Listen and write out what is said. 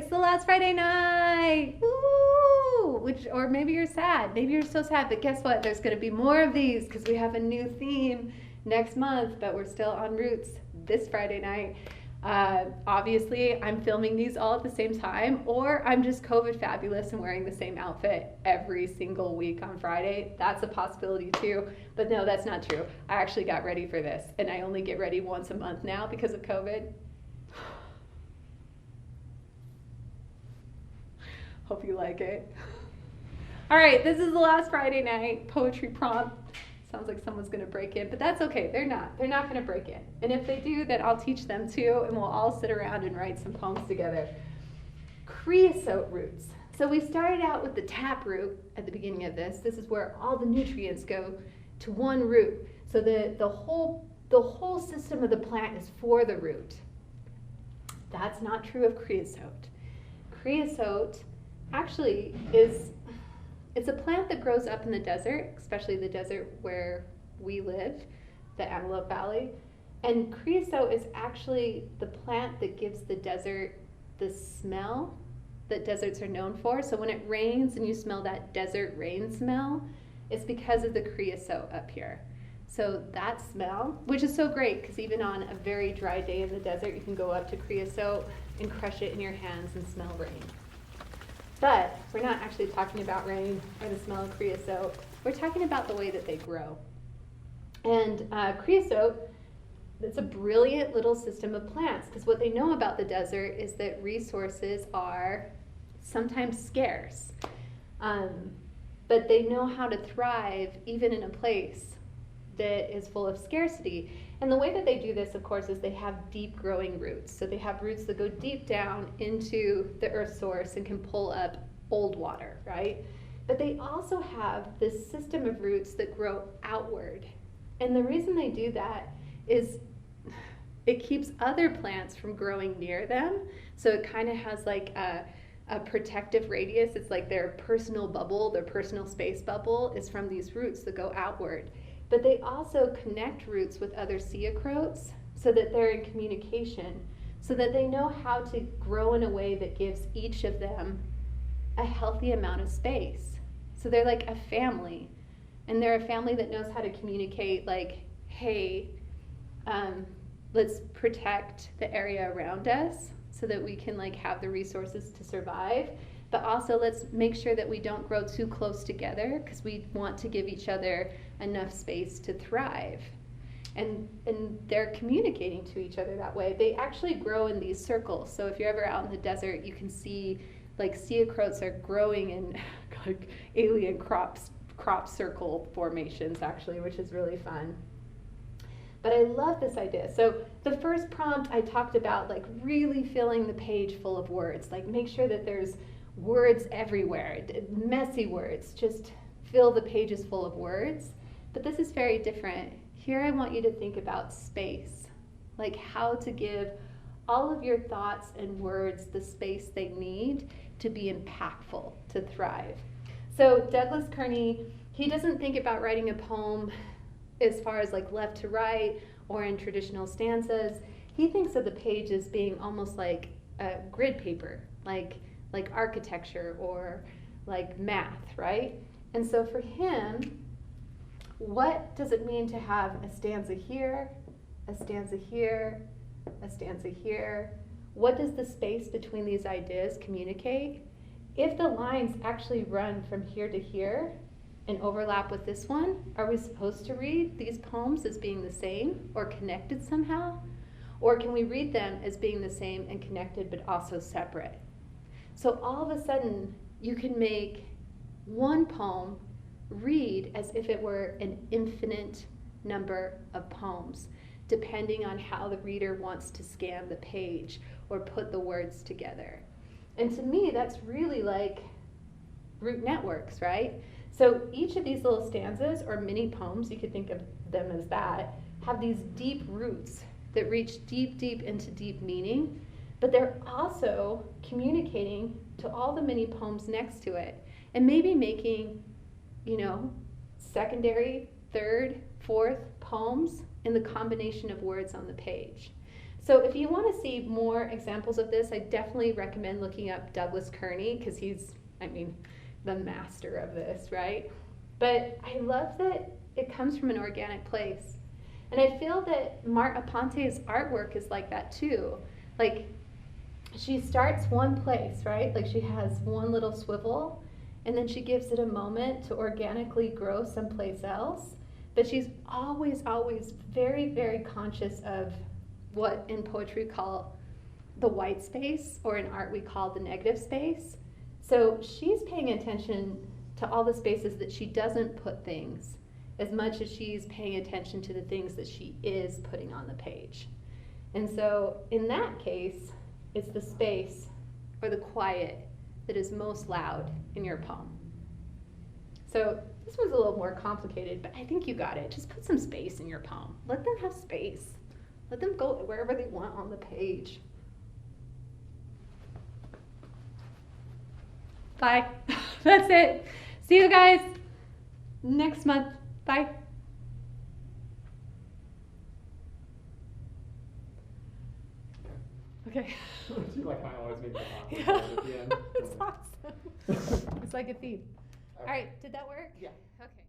It's the last Friday night. Woo! Or maybe you're sad. Maybe you're so sad. But guess what? There's going to be more of these because we have a new theme next month. But we're still on Roots this Friday night. Obviously, I'm filming these all at the same time, or I'm just COVID fabulous and wearing the same outfit every single week on Friday. That's a possibility too. But no, that's not true. I actually got ready for this, and I only get ready once a month now because of COVID. Hope you like it. All right, this is the last Friday night poetry prompt. Sounds like someone's gonna break in, but that's okay. They're not gonna break in. And if they do, then I'll teach them too, and we'll all sit around and write some poems together. Creosote roots. So we started out with the tap root at the beginning of this. This is where all the nutrients go to one root. So the whole system of the plant is for the root. That's not true of creosote. Creosote actually it's a plant that grows up in the desert, especially the desert where we live, the Antelope Valley. And creosote is actually the plant that gives the desert the smell that deserts are known for. So when it rains and you smell that desert rain smell, it's because of the creosote up here. So that smell, which is so great because even on a very dry day in the desert, you can go up to creosote and crush it in your hands and smell rain. But we're not actually talking about rain or the smell of creosote. We're talking about the way that they grow. And creosote, it's a brilliant little system of plants because what they know about the desert is that resources are sometimes scarce. But they know how to thrive even in a place that is full of scarcity. And the way that they do this, of course, is they have deep growing roots. So they have roots that go deep down into the earth source and can pull up old water, right? But they also have this system of roots that grow outward. And the reason they do that is it keeps other plants from growing near them. So it kind of has like a protective radius. It's like their personal bubble, their personal space bubble is from these roots that go outward. But they also connect roots with other ceocrotes so that they're in communication, so that they know how to grow in a way that gives each of them a healthy amount of space. So they're like a family, and they're a family that knows how to communicate like, hey, let's protect the area around us so that we can like have the resources to survive. But also let's make sure that we don't grow too close together because we want to give each other enough space to thrive. And they're communicating to each other that way. They actually grow in these circles. So if you're ever out in the desert, you can see like ceocrotes are growing in like alien crop circle formations actually, which is really fun. But I love this idea. So the first prompt I talked about like really filling the page full of words, like make sure that there's words everywhere, messy words, just fill the pages full of words. But this is very different. Here I want you to think about space, like how to give all of your thoughts and words the space they need to be impactful, to thrive. So Douglas Kearney, he doesn't think about writing a poem as far as like left to right or in traditional stanzas. He thinks of the page as being almost like a grid paper, like architecture or like math, right? And so for him, what does it mean to have a stanza here, a stanza here, a stanza here? What does the space between these ideas communicate? If the lines actually run from here to here and overlap with this one, are we supposed to read these poems as being the same or connected somehow? Or can we read them as being the same and connected but also separate? So all of a sudden, you can make one poem read as if it were an infinite number of poems, depending on how the reader wants to scan the page or put the words together. And to me, that's really like root networks, right? So each of these little stanzas or mini poems, you could think of them as that, have these deep roots that reach deep, deep into deep meaning, but they're also communicating to all the mini poems next to it and maybe making, secondary, third, fourth poems in the combination of words on the page. So if you want to see more examples of this, I definitely recommend looking up Douglas Kearney, because he's, I mean, the master of this, right? But I love that it comes from an organic place. And I feel that Marta Ponte's artwork is like that too. Like, she starts one place, right? Like, she has one little swivel, and then she gives it a moment to organically grow someplace else. But she's always, always very, very conscious of what in poetry we call the white space, or in art we call the negative space. So she's paying attention to all the spaces that she doesn't put things, as much as she's paying attention to the things that she is putting on the page. And so in that case, it's the space or the quiet that is most loud in your poem. So this one's a little more complicated, but I think you got it. Just put some space in your poem. Let them have space. Let them go wherever they want on the page. Bye. That's it. See you guys next month. Bye. Okay. Do you like how I always make the Yeah. at the end? It's awesome. It's like a theme. All right, did that work? Yeah. Okay.